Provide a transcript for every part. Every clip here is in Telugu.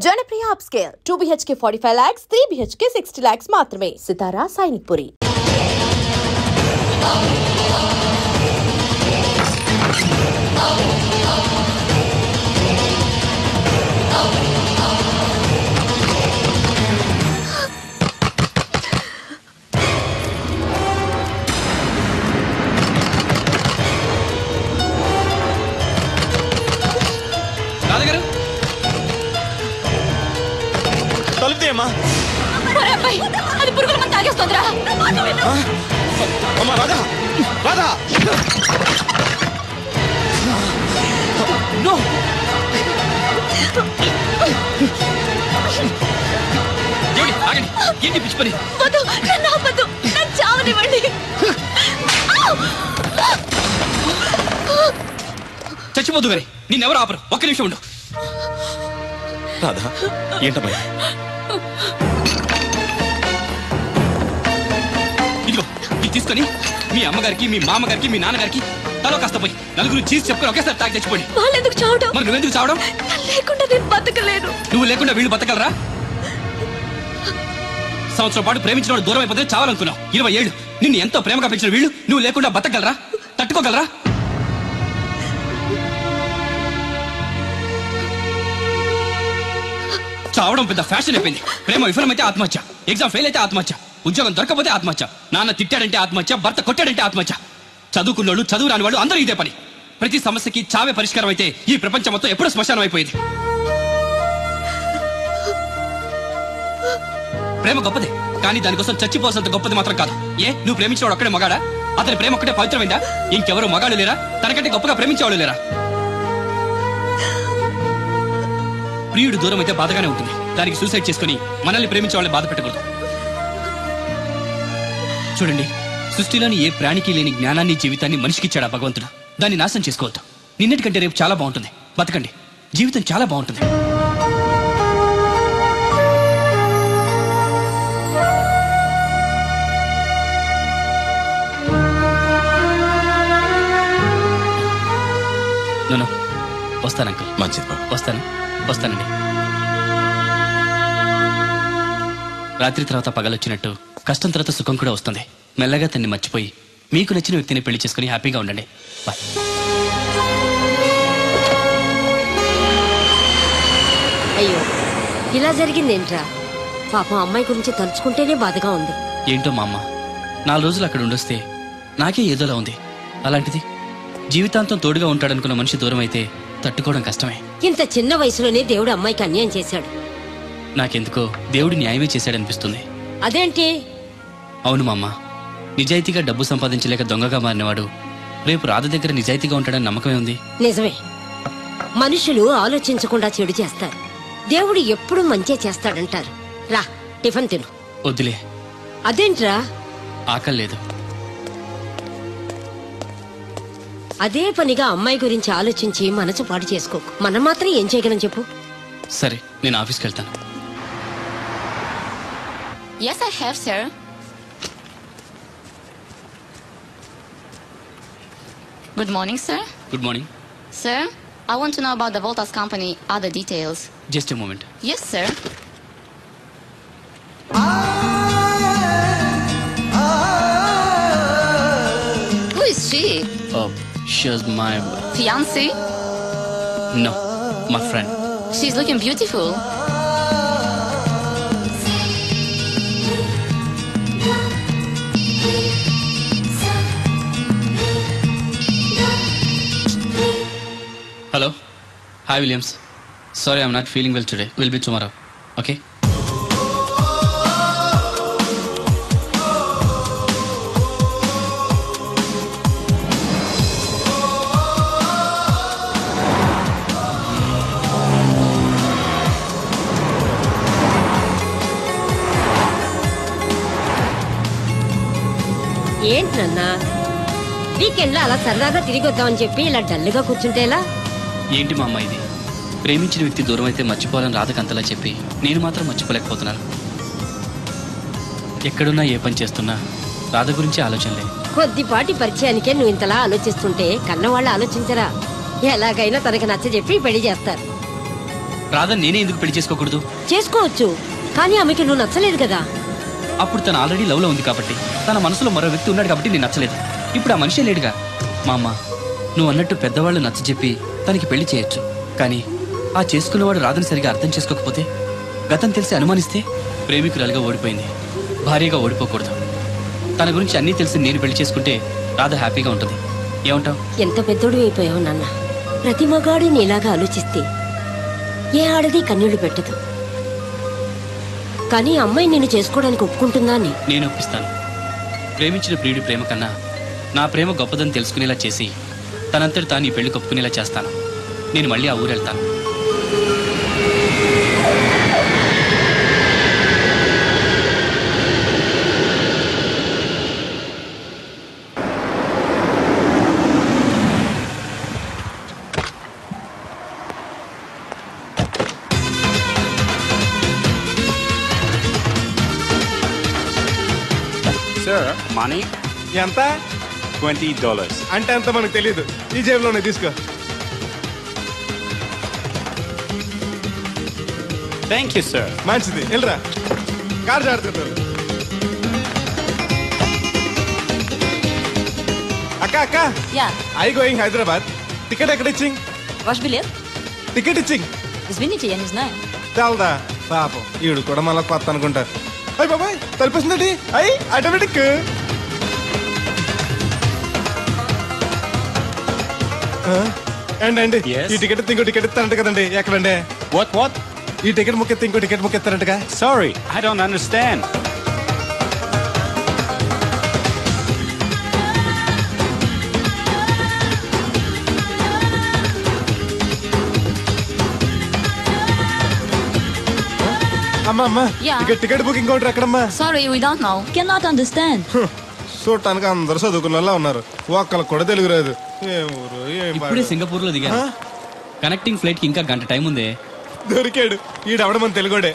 Janapriya upscale 2 BHK 45 lakhs, 3 BHK 60 lakhs మాత్రమే. సితారా సైనిక్పురి. అది పురుగుల మందు తాగేస్తుందిరా. అమ్మా రాధా, రాధా నో. ఏంటి పిచ్చి పని? వద్దు, నన్ను ఆపొద్దు, నన్ను చావనివ్వండి. చచ్చిపోదు గారి, నిన్నెవరు ఆపరు. ఒక్క నిమిషం ఉండు. రాధా ఏంటమ్మా? ఇదిగో ఇది తీసుకొని మీ అమ్మగారికి, మీ మామగారికి, మీ నాన్నగారికి తలో కాస్త పోయి నలుగురు చీజ్ చెప్పుకొని ఒకేసారి తాగి చచ్చిపోయి. వాళ్ళెందుకు చావడం? మరి నువ్వెందుకు చావడం? లేకుండా నేను బతకలేను. నువ్వు లేకుండా వీళ్ళు బతకలరా? సంవత్సరం పాటు ప్రేమించిన వాడు దూరం అయిపోతే చావాలనుకున్నావు. 20 ఏళ్ళు నిన్ను ఎంతో ప్రేమగా పెంచిన వీళ్ళు నువ్వు లేకుండా బతకగలరా? తట్టుకోగలరా? చావడం పెద్ద ఫ్యాషన్ అయిపోయింది. ప్రేమ విఫలమైతే ఆత్మహత్య, ఎగ్జామ్ ఫెయిల్ అయితే ఆత్మహత్య, ఉద్యోగం దొరకపోతే ఆత్మహత్య, నాన్న తిట్టాడంటే ఆత్మహత్య, భర్త కొట్టాడంటే ఆత్మహత్య. చదువుకున్నోళ్ళు, చదువు రాని వాళ్ళు అందరూ ఇదే పని. ప్రతి సమస్యకి చావే పరిష్కారం అయితే ఈ ప్రపంచం మొత్తం ఎప్పుడూ శ్మశానం అయిపోయింది. ప్రేమ గొప్పదే, కానీ దానికోసం చచ్చిపోవాల్సినంత గొప్పది మాత్రం కాదు. నువ్వు ప్రేమించేవాడు ఒక్కడే మగాడా? అతని ప్రేమ ఒక్కటే పవిత్రమైందా? ఇంకెవరు మగాళ్ళు లేరా? తనకంటే గొప్పగా ప్రేమించేవాళ్ళు లేరా? ప్రియుడు దూరం అయితే బాధగానే ఉంటుంది. దానికి సూసైడ్ చేసుకుని మనల్ని ప్రేమించే వాళ్ళని బాధ పెట్టకూడదు. చూడండి, సృష్టిలోని ఏ ప్రాణికి లేని జ్ఞానాన్ని, జీవితాన్ని మనిషికిచ్చాడా భగవంతుడు. దాన్ని నాశనం చేసుకోవద్దు. నిన్నటికంటే రేపు చాలా బాగుంటుంది. బతకండి, జీవితం చాలా బాగుంటుంది. నన్ను వస్తాను అంకుల్. మంచిది, వస్తానండి. రాత్రి తర్వాత పగలొచ్చినట్టు కష్టం తర్వాత సుఖం కూడా వస్తుంది. మెల్లగా తన్ని మర్చిపోయి మీకు నచ్చిన వ్యక్తిని పెళ్లి చేసుకుని హ్యాపీగా ఉండండి. బాయ్. అయ్యో, ఇలా జరిగిందేంట్రా? పాపం అమ్మాయి గురించి తలుచుకుంటేనే బాధగా ఉంది. ఏంటో మా అమ్మ 4 రోజులు అక్కడ ఉండొస్తే నాకే ఏదోలా ఉంది. అలాంటిది జీవితాంతం తోడుగా ఉంటాడనుకున్న మనిషి దూరం అయితే తట్టుకోవడం కష్టమే. ఇంత చిన్న వయసులోనే దేవుడు అమ్మాయికి అన్యాయం చేశాడు. నాకెందుకో దేవుడు న్యాయమే చేశాడనిపిస్తుంది. అదేంటి? అవును మా అమ్మ, నిజాయితీగా డబ్బు సంపాదించలేక దొంగగా మారినవాడు రేపు రాధ దగ్గర నిజాయితీగా ఉంటాడని నమ్మకమే ఉంది. నిజమే, మనుషులు ఆలోచించకుండా చెడు చేస్తారు. దేవుడు ఎప్పుడు మంచే చేస్తాడంటారు. రా, టిఫిన్ తిను. వద్దులే. అదేంట్రా? ఆకలి లేదు. అదే పనిగా అమ్మాయి గురించి ఆలోచించి మనసు పాడు చేసుకోకు. మనం మాత్రం ఏం చేయగలం చెప్పు? సరే, నేను ఆఫీస్కి వెళ్తాను. Yes, I have, sir. Good morning, sir. Good morning. Sir, I want to know about the Voltas company, other details. Just a moment. Yes, sir. Who is she? She's my Fiancé? no, my friend. She's looking beautiful. Hello. Hi, Williams. Sorry, I'm not feeling well today. We'll be tomorrow. Okay? ఏంటన్నా వీకెండ్ లో అలా సరదాగా తిరిగి వద్దామని చెప్పి ఇలా డల్గా కూర్చుంటే ఎలా? ఏంటి మా అమ్మ ఇది? ప్రేమించిన వ్యక్తి దూరం అయితే మర్చిపోవాలని రాధకంతలా చెప్పి నేను మాత్రం మర్చిపోలేకపోతున్నాను. ఎక్కడున్నా ఏ పని చేస్తున్నా రాధ గురించి ఆలోచనలే. కొద్దిపాటి పరిచయానికే నువ్వు ఇంతలా ఆలోచిస్తుంటే కన్నవాళ్ళు ఆలోచించరా? ఎలాగైనా తనకి నచ్చ చెప్పి పెళ్లి చేస్తారు. రాధని నేనే ఎందుకు పెళ్లి చేసుకోకూడదు? చేసుకోవచ్చు, కానీ ఆమెకి నువ్వు నచ్చలేదు కదా. అప్పుడు తను ఆల్రెడీ లవ్ లో ఉంది కాబట్టి, తన మనసులో మరో వ్యక్తి ఉన్నాడు కాబట్టి నేను నచ్చలేదు. ఇప్పుడు ఆ మనిషే లేడుగా. మా అమ్మ, నువ్వు అన్నట్టు పెద్దవాళ్ళు నచ్చ చెప్పి తనకి పెళ్లి చేయొచ్చు, కానీ ఆ చేసుకున్నవాడు రాధని సరిగా అర్థం చేసుకోకపోతే, గతం తెలిసి అనుమానిస్తే, ప్రేమికురాలుగా ఓడిపోయింది, భార్యగా ఓడిపోకూడదు. తన గురించి అన్నీ తెలిసి నేను పెళ్లి చేసుకుంటే రాధ హ్యాపీగా ఉంటుంది. ఏమంటావు? ఎంత పెద్దోడు అయిపోయావు నాన్న. ప్రతి మగాడు నీలాగా ఆలోచిస్తే ఏ ఆడది కన్నీళ్లు పెట్టదు. కానీ అమ్మాయి నిన్ను చేసుకోవడానికి ఒప్పుకుంటుందా అని? నేను ఒప్పిస్తాను. ప్రేమించిన ప్రియుడి ప్రేమ కన్నా నా ప్రేమ గొప్పదని తెలుసుకునేలా చేసి తనంతటి తాను ఈ పెళ్లి ఒప్పుకునేలా చేస్తాను. నేను మళ్ళీ ఆ ఊరు వెళ్తాను. మనీ ఎంత? $20. అంటే ఎంత మనకు తెలీదు. ఈ జేబులోనే తీసుకో. Thank you sir. మంచిది, వెళ్ళరా. కార్ జాగ్రత్త. అక్క అక్క, Yeah, I going Hyderabad. Ticket ఎక్కడ ఇచ్చింగ్? wash billet? టికెట్ ఇచ్చింగ్ Извините, я не знаю. చాలదా? పాపం ఈడు కూడా మళ్ళీ కొత్త అనుకుంటారు. అయ్యి బాబాయ్, తలిపేసిందండి. అయ్యి ఆటోమేటిక్. అండి Yes. ఈ టికెట్ ఇంకో టికెట్ ఇస్తారంట కదండి. ఎక్కడండి? What? ఈ టికెట్ ముక్కెత్తి ఇంకో టికెట్ ముక్కెత్తారంటగా. Sorry, I don't understand. అమ్మా Yeah. టికెట్ బుకింగ్ కౌంటర్ ఎక్కడమ్మా? Sorry, we don't know. Cannot understand. చూడటానికి అందరు చదువుకున్న వాళ్ళ ఉన్నారు, ఒక్కళ్ళకి కూడా తెలుగు రాదు. ఏం ఊరు, ఏం ఇప్పుడే బాగా. సింగపూర్ లో దిగాను. కనెక్టింగ్ ఫ్లైట్ కి ఇంకా గంట టైం ఉంది. దొరికాడు ఈడవడం మన తెలుగుడే.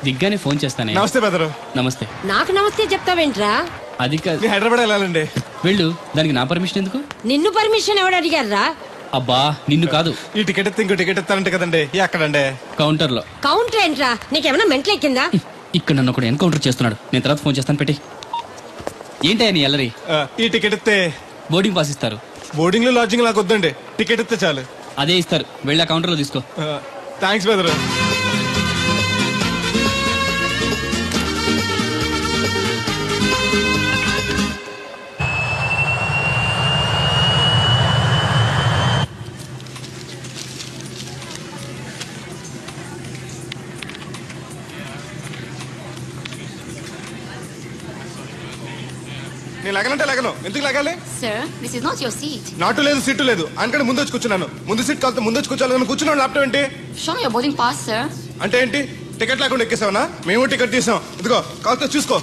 దిగ్గానే ఫోన్ చేస్తానే. నమస్తే బెదరు. నమస్తే. నాకు నమస్తే చెప్తావేంట్రా? అది కాదు. మీ హైదరాబాద్ వెళ్ళాలండి. వెళ్ళు, దానికి నా పర్మిషన్ ఎందుకు? నిన్ను పర్మిషన్ ఎవడు అడిగారా? అబ్బా, నిన్ను కాదు. ఈ టికెట్ ఎత్తి ఇంకో టికెట్ ఇస్తారంట కదండి. ఎక్కడండి? కౌంటర్ లో. కౌంటర్ ఏంట్రా? నీకేమైనా మెంటల్ ఎక్కిందా? ఇక్కడ నన్ను ఒకడు ఎన్కౌంటర్ చేస్తున్నాడు. నేను తర్వాత ఫోన్ చేస్తాను, పెట్టి. ఏంటయ్యా నీ ఎల్లరి? ఈ టికెట్ ఇస్తే బోర్డింగ్ పాస్ ఇస్తారు. బోర్డింగ్ లో లాడ్జింగ్ లాగా వద్దండి, టికెట్ ఇస్తే చాలు. అదే ఇస్తారు, వెళ్ళి ఆ కౌంటర్ లో తీసుకో. థ్యాంక్స్ బెదరు. నేను లగనంటే లగను. ఎందుకు లగాలి? Sir, this is not your seat. నాటు లేదు, సీటు లేదు. అందుకని ముందు వచ్చి కూర్చున్నాను. ముందు సీట్ కాలితే ముందు వచ్చి కూర్చోాలని కూర్చున్నాను. ల్యాప్టాప్ ఏంటి? Show me your boarding pass, sir. అంటే ఏంటి? టికెట్ లేకుండా ఎక్కేసావనా? మేము టికెట్ తీసాం. ఇదిగో కాలితే చూసుకో.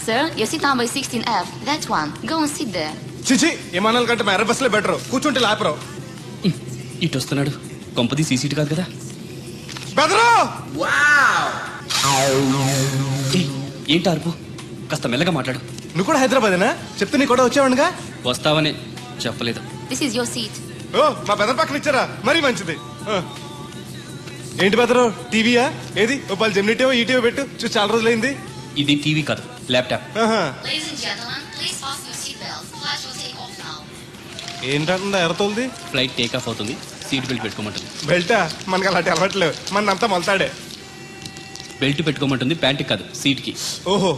Sir, your seat number is 16F. That one. Go and sit there. చిచి, విమానాల కంటే మా ఎర్ర బస్సులో బెటర్. కూర్చుంటే లాపరావు. ఇటు వస్తున్నాడు. కొంపది సీసీటీ కాదు కదా. బెదరు! ఏయ్, ఏంటి అరుపు? కాస్త మెల్లగా మాట్లాడు. నువ్వు కూడా హైదరాబాదేనా? చెప్తే నీ కూడా వచ్చావనుగా. వస్తావనే చెప్పలేదు. This is your seat. ఓ, మా బెదర్ పక్కన ఇచ్చారా? మరీ మంచిది. ఏంటి బెదరు, టీవీయా? ఏది ఓ పలు జెమినిటీవో ఈటీవో పెట్టు. చూసి చాలా రోజులైంది. ఇది టీవీ కాదు, laptop. Ladies and gentlemen, please fasten your seatbelts. Flight will take off now. ఏంటంటుందా ఎర్రతోల్ది? ఫ్లైట్ టేక్ ఆఫ్ అవుతుంది, సీట్ బెల్ట్ పెట్టుకోమంటుంది. బెల్టా? మనకి అలాంటి అలవాట్లేవు. మన అంతా మొలతాడే. బెల్ట్ పెట్టుకోమంటుంది, ప్యాంట్ కాదు, సీట్ కి. ఓహో,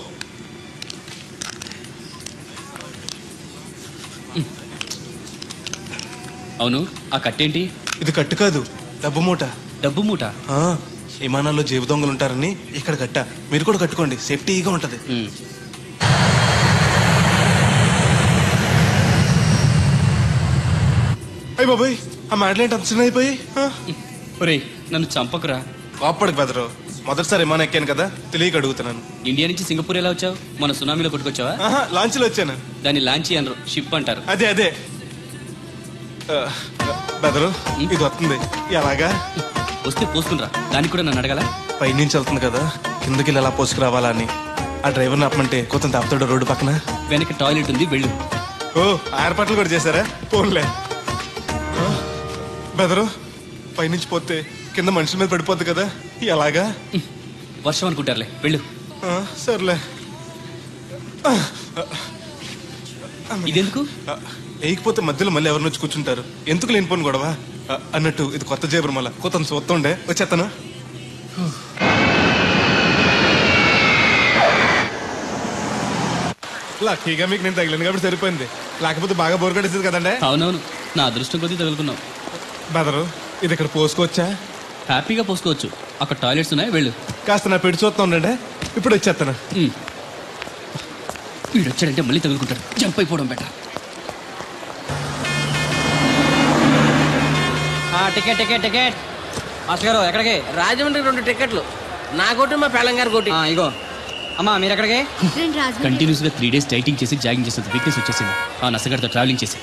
అవును, ఆ కట్టేంటి? ఇది కట్టు కాదు, డబ్బు మూట. డబ్బు మూట. విమానాల్లో జేబు దొంగలు ఉంటారని ఇక్కడ కట్ట. మీరు కూడా కట్టుకోండి, సేఫ్టీగా ఉంటది. అయ్యి బాబాయ్, ఆ మాటలేంటి అంత చిన్న అయిపోయి? ఒరేయ్, నన్ను చంపకురా. అప్పటికి బెదరు, మొదటిసారి విమానం ఎక్కాను కదా, తెలియక అడుగుతున్నాను. ఇండియా నుంచి సింగపూర్ ఎలా వచ్చావు? మన సునామీలో కొట్టుకొచ్చావా? లాంచ్లో వచ్చాను. దాన్ని లాంచీ అనరు, షిప్ అంటారు. అదే అదే. బెదరు, ఇది వస్తుంది. ఎలాగా? వస్తే పోసుకునిరా. దానికి కూడా నన్ను అడగాల? పైనుంచి వెళ్తుంది కదా, కిందకి ఎలా పోసుకురావాలా అని. ఆ డ్రైవర్ని ఆపమంటే కొత్త ఆపుతాడు రోడ్డు పక్కన. వెనక టాయిలెట్ ఉంది, వెళ్ళు. ఓ, ఏర్పాట్లు కూడా చేశారా? పోన్లే. బెదరు, పైనుంచి పోతే కింద మనుషుల మీద పడిపోద్ది కదా, ఎలాగా? వర్షం అనుకుంటారులే, వెళ్ళు. సర్లే. ఇదెందుకు? వేయకపోతే మధ్యలో మళ్ళీ ఎవరిని వచ్చి కూర్చుంటారు, ఎందుకు లేనిపోను గొడవ అన్నట్టు. ఇది కొత్త జేబురు, మళ్ళా కొత్త చూస్తుండే వచ్చేస్తాను. లక్కీగా మీకు నేను తగిలింది కాబట్టి సరిపోయింది, లేకపోతే బాగా బోర్ కట్టేసింది కదండి. అవునవును, నా అదృష్టం కొద్దీ తగులుకున్నావు. బెదరు, ఇది ఇక్కడ పోసుకోవచ్చా? హ్యాపీగా పోసుకోవచ్చు, అక్కడ టాయిలెట్స్ ఉన్నాయి, వెళ్ళు. కాస్త నా పెట్టి చూస్తా ఉండండి, ఇప్పుడు వచ్చేస్తాను. వీడు వచ్చాడంటే మళ్ళీ తగులుకుంటాడు, జంప్ అయిపోవడం better. Ticket ticket ticket master గారు ఎక్కడికి? రాజమండ్రికి 2 టికెట్లు, నా కోటి మా పెళ్ళం గారి కోటి. ఇగో అమ్మా, మీరు ఎక్కడికి? కంటిన్యూస్ గా 3 days డైటింగ్ చేసి జాగింగ్ చేసేంత వీక్నెస్ వచ్చేసింది. ఆ నసగడితో ట్రావెలింగ్ చేసి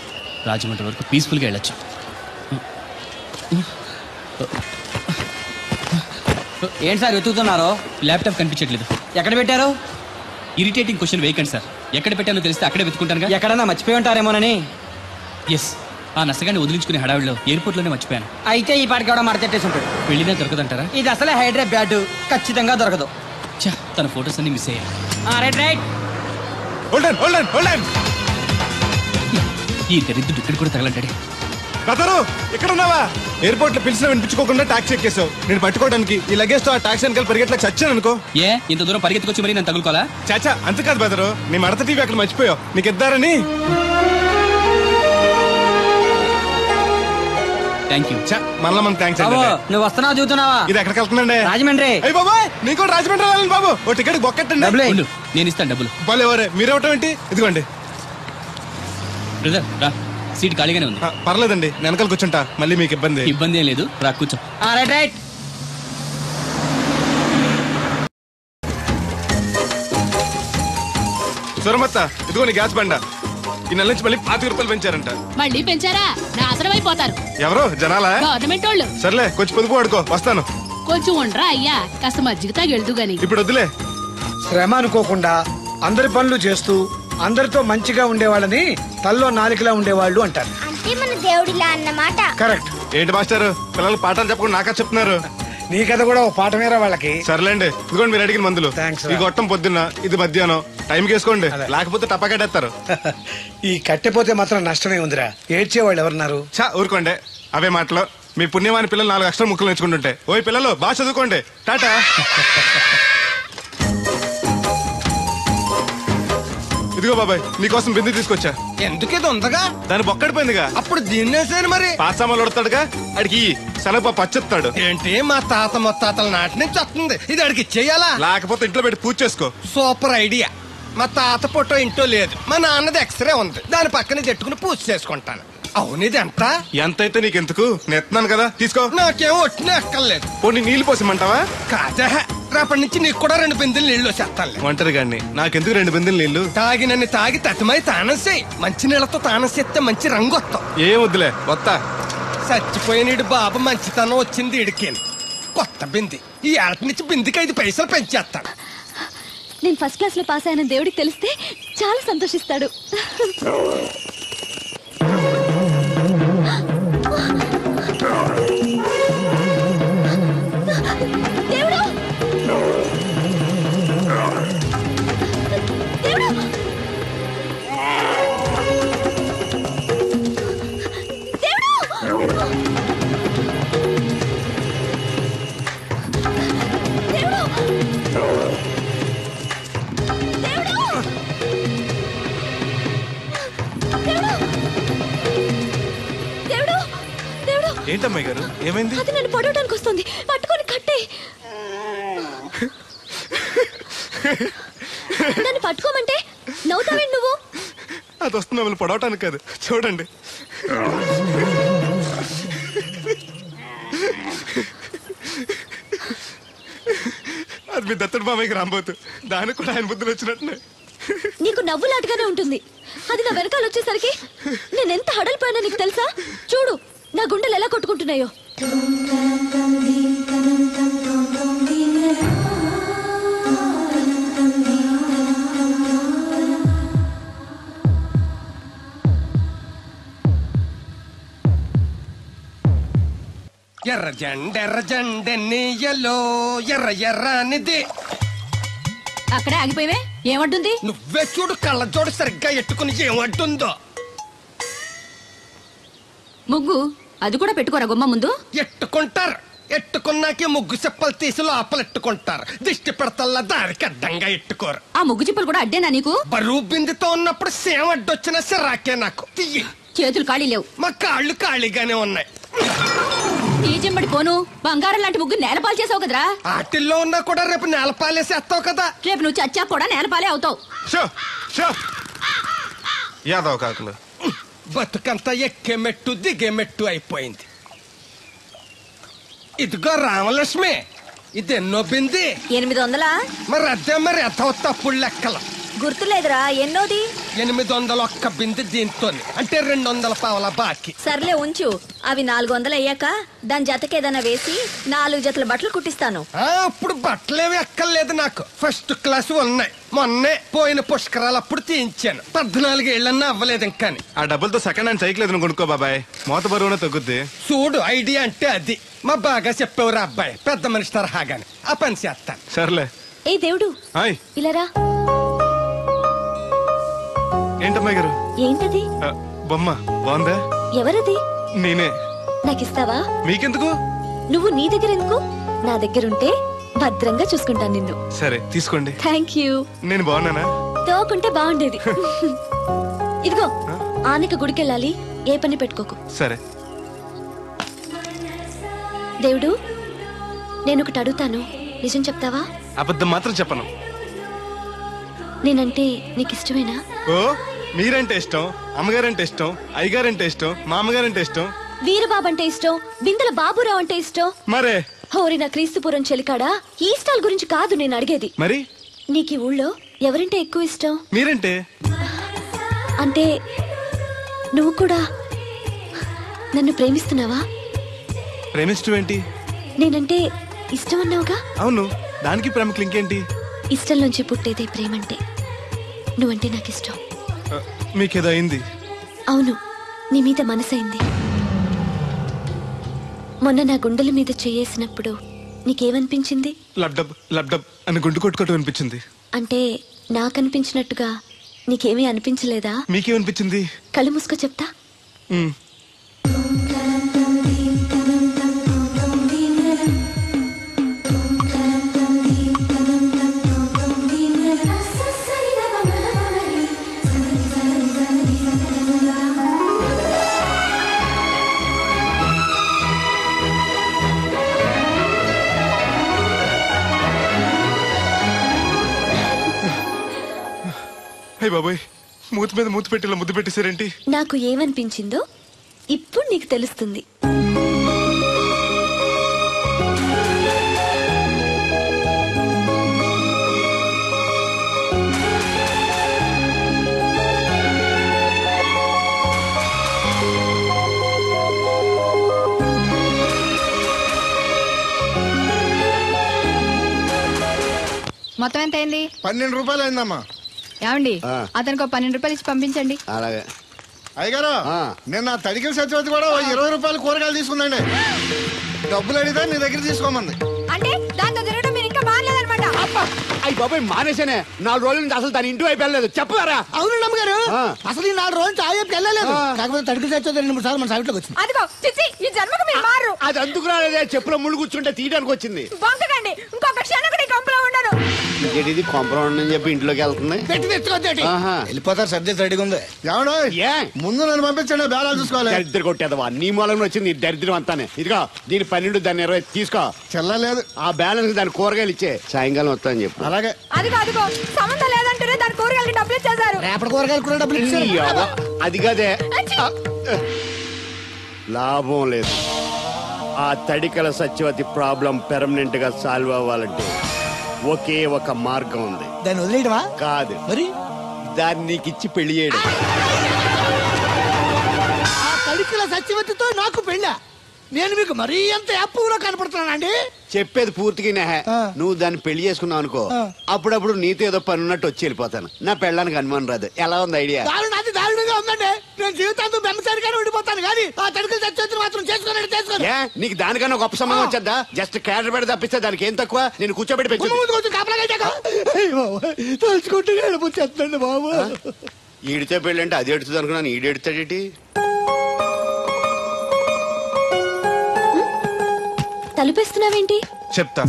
రాజమండ్రి వరకు పీస్ఫుల్ గా వెళ్ళొచ్చు. ఏంటి సార్ వెతుకుతున్నారు? ల్యాప్టాప్ కనిపించట్లేదు. ఎక్కడ పెట్టారు? ఇరిటేటింగ్ క్వశ్చన్ వేయకండి సార్, ఎక్కడ పెట్టానో తెలిస్తే అక్కడే వెతుకుంటాను. ఎక్కడన్నా మర్చిపోయి ఉంటారేమోనని. ఎస్, ఆ నసగాన్ని వదిలించుకునే హడావిడిలో ఎయిర్పోర్ట్ లోనే మర్చిపోయాను. అయితే ఈ పాటికి కూడా మడతెట్టేసి ఉంటాడు. వెళ్ళినా దొరకదంటారా? ఇది అసలే హైదరాబాద్, ఖచ్చితంగా దొరకదు. తన ఫోటోస్ అన్ని మిస్ అయ్యాయి. Right right. ఈ దరిద్రుడు ఇక్కడ కూడా తగలంటాడే. కదరు, ఇక్కడ ఉన్నావా? ఎయిర్పోర్ట్ లో పిలిచిన వినిపించుకోకుండా టాక్సీ ఎక్కేసావు. నేను పట్టుకోవడానికి ఈ లగేజ్ తో ఆ టాక్సీ వెనకాల పరిగెట్లకు చచ్చాను అనుకో. ఏ ఇంత దూరం పరిగెత్తుకొచ్చి మరి నేను తగులుకోవాలా? చాచా, అంతకాదు బెదరు, నీ మడత టీవీ అక్కడ మర్చిపోయావు, నీకు ఇద్దారని. Thank you. మళ్ళా మనకు థ్యాంక్స్. నువ్వు వస్తున్నావు చూస్తున్నావా? ఇది ఎక్కడికి వెళ్తుందండి? రాజమండ్రి. అయ్యి బాబాయ్, నీకు రాజమండ్రి వెళ్ళాలి బాబు. ఓ టికెట్ బొక్కెట్టండి. నేను ఇస్తాను డబ్బులు. బాలు ఎవరే, మీరేవటం ఏంటి? ఇదిగోండి. బ్రదర్ రా, సీట్ ఖాళీగానే ఉంది. పర్లేదండి, నేను వెనకాల కూర్చుంటా, మళ్ళీ మీకు ఇబ్బంది. ఇబ్బంది ఏం లేదు, రా కూర్చో. Right right. సురమత్త, ఇదిగో నీ గ్యాస్ బండ. ఈ నెల నుంచి మళ్ళీ 25 రూపాయలు పెంచారంట. మళ్ళీ పెంచారా? నాశనం అయిపోతారు. ఎవరు? జనాలా? గవర్నమెంట్ వాళ్ళు. సర్లే, కొంచెం పొదుపు వాడుకో, వస్తాను. కొంచెం ఉండరా అయ్యా, కాస్త మజ్జిగ తాగి వెళ్తూ గాని. ఇప్పుడు వద్దులే. శ్రమ అనుకోకుండా అందరి పనులు చేస్తూ అందరితో మంచిగా ఉండేవాళ్ళని తల్లో నాలికలా ఉండేవాళ్ళు అంటారు. అంటే మన దేవుడిలా అన్నమాట. కరెక్ట్. ఏంటి మాస్టర్, పిల్లలు పాఠాలు చెప్పకుండా నాకా చెప్తున్నారు? నీ కథ కూడా ఓ పాఠమేరా వాళ్ళకి. సర్లేండి, ఇదిగోండి మీరు అడిగిన మందులు. ఈ గొట్టం పొద్దున్న, ఇది మధ్యాహ్నం. టైంకి వేసుకోండి, లేకపోతే టపాకెట్టేస్తారు. ఈ కట్టెపోతే మాత్రం నష్టమే ఉందిరా. ఏడ్చేవాళ్ళు ఎవరున్నారు? చా ఊరుకోండి, అవే మాటలు. మీ పుణ్యమాని పిల్లలు 4 అక్షరం ముక్కలు నేర్చుకుంటుంటే. ఓయ్ పిల్లలు, బాగా చదువుకోండి. టాటా. ఇదిగో బాబాయ్, నీకోసం బిందు తీసుకొచ్చా. ఎందుకేదో ఉందగా? దాని బొక్కడిపోయిందిగా. అప్పుడు దీన్నేసాను మరి. పాసామాలు వడతాడుగా, అడిగి సెలవు పచ్చెత్తాడు. ఏంటి, మా తాత ముత్తాతల నాటి నుంచి వస్తుంది, ఇది అడిగి ఇచ్చేయాలా? లేకపోతే ఇంట్లో పెట్టి పూజ చేసుకో. Super idea. మా తాత ఫోటో ఇంట్లో లేదు, మా నాన్నది ఎక్స్రే ఉంది, దాని పక్కన చెట్టుకుని పూజ చేసుకుంటాను. అవును, ఇది ఎంత? ఎంతైతే నీకెందుకు, నెత్తున్నాను కదా, తీసుకో. నాకేం ఒట్టిన ఎక్కర్లేదు. పోనీ నీళ్లు పోసిమంటావా? కాదా, రేపటి నుంచి నీకు కూడా 2 బిందెలు నీళ్లు వచ్చేస్తాను. ఒంటరి గాని నాకెందుకు 2 బిందెలు నీళ్లు? తాగినన్ని తాగి తట్టుమై తానం చేయి. మంచి నీళ్లతో తానం చేస్తే మంచి రంగు వస్తాం. ఏం వద్దులే, వస్తా. చచ్చిపోయిన బాబు మంచితనం వచ్చింది ఇడికి. కొత్త బింది, ఈ ఏట నుంచి బిందికి 5 పైసలు పెంచేస్తాను. నేను ఫస్ట్ క్లాస్ లో పాస్ అయిన దేవుడికి తెలిస్తే చాలా సంతోషిస్తాడు. ఏంటమ్మాయి గారు, ఏమైంది? అది నన్ను పొడవడానికి వస్తుంది, పట్టుకొని కట్టే. నన్ను పట్టుకోమంటే నవ్వుతావేంటి నువ్వు? అది వస్తుంది మిమ్మల్ని పొడవటానికి కాదు, చూడండి. అది మీ దత్తడు మామయ్యకి రాబోతు, దానికి కూడా ఆయన బుద్ధులు వచ్చినట్టు. నీకు నవ్వులాటగానే ఉంటుంది, అది నా వెనకాల వచ్చేసరికి నేనెంత హడలిపోయానో నీకు తెలుసా? చూడు నా గుండెలు ఎలా కొట్టుకుంటున్నాయో. ఎర్ర జెండెన్నీయలో ఎర్ర ఎర్రనిది. అక్కడే ఆగిపోయావే, ఏమంటుంది? నువ్వే చూడు, కళ్ళజోడు సరిగ్గా ఎట్టుకుని ఏమంటుందో. ముగ్గు అది కూడా పెట్టుకోరా గుమ్మ ముందు. ఎట్టుకుంటారు, ఎట్టుకున్నాకే ముగ్గు చెప్పలు తీసి లోపలెట్టుకుంటారు. దిష్టి పెడతల్లా దారికి అడ్డంగా ఎట్టుకోరు. ఆ ముగ్గు చిప్పలు కూడా అడ్డేనా నీకు? బరువు బిందుతో ఉన్నప్పుడు సేమ అడ్డొచ్చినా సిరాకే నాకు. తీయి. చేతులు ఖాళీ లేవు. మా కాళ్ళు ఖాళీగానే ఉన్నాయి. తీజంబడి పోను, బంగారం లాంటి ముగ్గు నేలపాలు చేసావు కదరా. ఆటిల్లో ఉన్నా కూడా రేపు నేలపాలేసేస్తావు కదా. రేపు నువ్వు చచ్చా కూడా నేలపాలే అవుతావు. యాదవ్ కాకులు బతుకంతా ఎక్కే మెట్టు దిగే మెట్టు అయిపోయింది. ఇదిగో రామలక్ష్మి, ఇదెన్నో బింది? 800. మరి అదే మరి ఎథవ తప్పుడు లెక్కలు. గుర్తులేదురా, ఎన్నోది? 800 ఒక్క బింది దీంతో, అంటే 200 పావల బాకీ. సర్లే ఉంచు, అవి 400 అయ్యాక దాని జతకేదైనా వేసి 4 జతల బట్టలు కుట్టిస్తాను. అప్పుడు బట్టలేవి ఎక్కర్లేదు నాకు, ఫస్ట్ క్లాస్ ఉన్నాయి. మొన్నే పోయిన పుష్కరాలు అప్పుడు తీయించాను. 14 ఏళ్ళన్నా అవ్వలేదు ఇంకా. ఆ డబ్బులతో సెకండ్ హ్యాండ్ సైకిల్ ఏదైనా కొనుక్కో బాబాయ్, మోత బరువునే తగ్గుద్ది. చూడు, ఐడియా అంటే అది. మా బాగా చెప్పేవారు అబ్బాయి, పెద్ద మనిషి తరహాగాని. ఆ పని చేస్తాను. సర్లే. ఏ దేవుడు, ఇలారా. ఏంటమ్మాయి గారు? ఏంటది? బొమ్మ బాగుందా? ఎవరది? నేనే. నాకిస్తావా? మీకెందుకు? నువ్వు నీ దగ్గర ఎందుకు? నా దగ్గరుంటే భద్రంగా చూసుకుంటాను నిన్ను. సరే తీసుకోండి. Thank you. నేను బాగున్నానా? తోకుంటే బాగుండేది. ఇదిగో, ఆనక గుడికెళ్ళాలి, ఏ పని పెట్టుకోకు. సరే. దేవుడు, నేను ఒకటి అడుగుతాను, నిజం చెప్తావా? అబద్ధం మాత్రం చెప్పను. నేనంటే నీకు ఇష్టమేనా? ఓ, మీరంటే ఇష్టం, అమ్మగారంటే ఇష్టం, అయ్యగారంటే ఇష్టం, మా అమ్మగారంటే ఇష్టం, వీరబాబు అంటే ఇష్టం, బిందెల బాబురావు అంటే ఇష్టం. మరే హోరి నా క్రీస్తుపురం చెలికాడా, ఈ స్టాల్ గురించి కాదు నేను అడిగేది. మరి నీకు ఈ ఊళ్ళో ఎవరంటే ఎక్కువ ఇష్టం? మీరంటే. అంటే నువ్వు కూడా నన్ను ప్రేమిస్తున్నావా? ప్రేమిష్టం ఏంటి? నేనంటే ఇష్టం అన్నావుగా. అవును, దానికి ప్రేమకి ఇంకేంటి? ఇష్టం నుంచి పుట్టేదే ప్రేమంటే. నువ్వంటే నాకు ఇష్టం. మీకేదో అయింది? అవును, నీ మీద మనసైంది. మొన్న నా గుండెల మీద చేయేసినప్పుడు నీకేమనిపించింది? లబ్డబ్ లబ్డబ్ అని గుండు కొట్టుకోవటం అనిపించింది. అంటే నాకనిపించినట్టుగా నీకేమీ అనిపించలేదా? మీకేమనిపించింది? కళ్ళు మూసుకో చెప్తా. హే బాబాయ్, మూతి మీద మూతి పెట్టేలా ముద్దు పెట్టేశారేంటి? నాకు ఏమనిపించిందో ఇప్పుడు నీకు తెలుస్తుంది. మొత్తం ఎంత అయింది? 12 రూపాయలు అయిందమ్మా. ఏమండి, అతనికి 12 రూపాయలు ఇచ్చి పంపించండి. అలాగే. అయ్యగారు, నిన్న తడికిల సత్యవతి కూడా 20 రూపాయలు కూరగాయలు తీసుకుందండి. డబ్బులు అడిగితే నీ దగ్గర తీసుకోమంది. అంటే దాంతో తిరగడం మీరు ఇంకా మారలేదన్నమాట. అయ్యి బాబాయ్, మానేశానే. 4 రోజుల నుంచి అసలు తన ఇంటి వైపు వెళ్ళలేదు. చెప్పారా? అవును అమ్మగారు, అసలు ఈ 4 రోజులు ఆ వైపు వెళ్ళలేదు. కాకపోతే తడికి సత్యవతి 2-3 సార్లు మన సైట్లోకి వచ్చింది. అదిగో చిచ్చి, ఈ జన్మకు మీరు మారు. అది అందుకు రాలేదే, చెప్పులో ముళ్ళు కూర్చుంటే తీయడానికి వచ్చింది. బొంకకండి, ఇంకొక క్షణం కూడా ఈ కంపలో ఉండను. ఇది కొంపరం ఉండని చెప్పి ఇంట్లోకి వెళ్తుంది. పెట్టి తెచ్చుకోండి, వెళ్ళిపోతారు. సర్ది రెడీగా ఉంది. ఏమన్నా ముందు నన్ను పంపించండి, బేరాలు చూసుకోవాలి. దరిద్ర కొట్టేదవా, నీ మూలంలో వచ్చింది ఈ దరిద్రం అంతానే. ఇదిగో దీని 12, దాన్ని 20 తీసుకో. చెల్లలేదు. ఆ బ్యాలెన్స్ దాని కూరగాయలు ఇచ్చే, సాయంకాలం వస్తాను చెప్పు. అలాగే. అదిగో సంబంధం లేదంటేనే దాని కూరగాయలకి డబ్బులు ఇచ్చేశారు. రేపటి కూరగాయలు కూడా డబ్బులు ఇచ్చారు. అది కదే, లాభం లేదు. ఆ తడికల సత్యవతి ప్రాబ్లం పెర్మనెంట్ గా సాల్వ్ అవ్వాలంటే ఒకే ఒక మార్గం ఉంది. దాన్ని వదిలేయడమా? కాదు, మరి దాన్ని నీకిచ్చి పెళ్లి చేయడం. ఆ తడికల సత్యవతితో నాకు పెళ్ళా? నేను మీకు మరీ ఎంత యాప్లో కనపడుతున్నానండి? చెప్పేది పూర్తిగా నువ్వు దాన్ని పెళ్లి చేసుకున్నావు అనుకో, అప్పుడప్పుడు నీతో ఏదో పని ఉన్నట్టు వచ్చి వెళ్ళిపోతాను. నా పెళ్ళడానికి అనుమానం రాదు. ఎలా ఉంది ఐడియా? దారుణంగా ఉందండి. నేను జీవితాంతం బెమ్మసారిగానే ఉండిపోతాను కానీ ఆ తడికలు చచ్చి మాత్రం చేసుకోను. నీకు దానికన్నా గొప్ప సంబంధం వచ్చేద్దా? జస్ట్ క్యాడర్ పెడితే తప్పిస్తే దానికి ఏం తక్కువ? నేను కూర్చోబెట్టి పెంచు. తలుచుకుంటే వెళ్ళిపోతుందండి బాబు. ఈడితే పెళ్ళి అంటే అది ఎడుతుంది అనుకున్నాను, ఈడు ఎడుతాడేటి? తలుపేస్తున్నావేంటి? చెప్తా.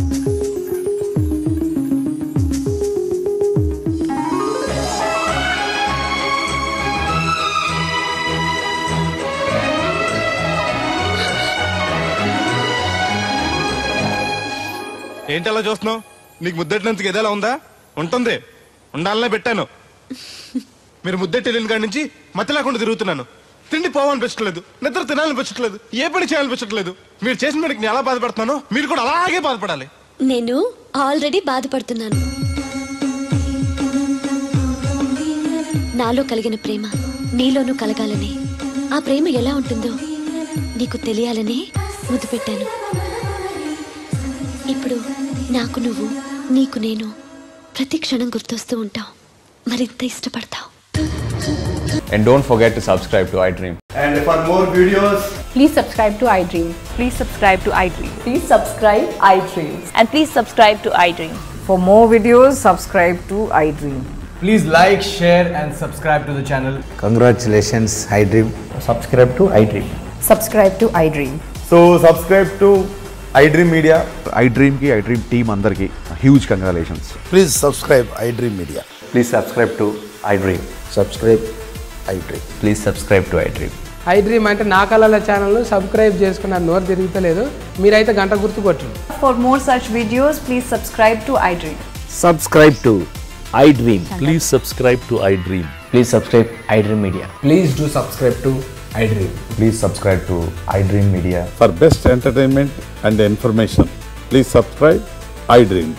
ఏంటి అలా చూస్తున్నావు? నీకు ముద్దెట్టినందుకు ఏదైనా ఉందా? ఉంటుంది, ఉండాలనే పెట్టాను. మీరు ముద్దెట్టి వెళ్ళిన కాడి నుంచి మతి లేకుండా తిరుగుతున్నాను. తిండి పోవాలనిపించట్లేదు, నిద్ర తినాలనిపించట్లేదు, ఏ పని చేయాలనిపించట్లేదు. మీరు చేసిన పనికి నేను ఎలా బాధపడుతున్నానో మీరు కూడా అలాగే బాధపడాలి. నేను ఆల్రెడీ బాధపడుతున్నాను. నాలో కలిగిన ప్రేమ నీలోనూ కలగాలని, ఆ ప్రేమ ఎలా ఉంటుందో నీకు తెలియాలని ముద్దు పెట్టాను. ఇప్పుడు నాకు నువ్వు, నీకు నేను ప్రతి క్షణం గుర్తొస్తూ ఉంటావు, మరింత ఇష్టపడతావు. And don't forget to subscribe to iDream. And for more videos, please subscribe to iDream. Please subscribe to iDream. Please subscribe iDream. And please subscribe to iDream. For more videos, subscribe to iDream. please like, share and subscribe to the channel. Congratulations, iDream. Subscribe to iDream. Subscribe to iDream. So subscribe to iDream Media. iDream ki iDream team andarki huge congratulations. Please subscribe iDream Media. Please subscribe to iDream. Subscribe iDream. Please subscribe to iDream. iDream అంటే నా కళల ఛానల్ సబ్స్క్రైబ్ చేసుకున్న నోరు తిరుగుతలేదు, మీరైతే గంట గుర్తు కొట్టండి. For more such videos, please subscribe to iDream. Subscribe to iDream. Please subscribe to iDream. Please subscribe iDream Media. Please do subscribe to iDream. Please subscribe to iDream Media. For best entertainment and information, please subscribe iDream.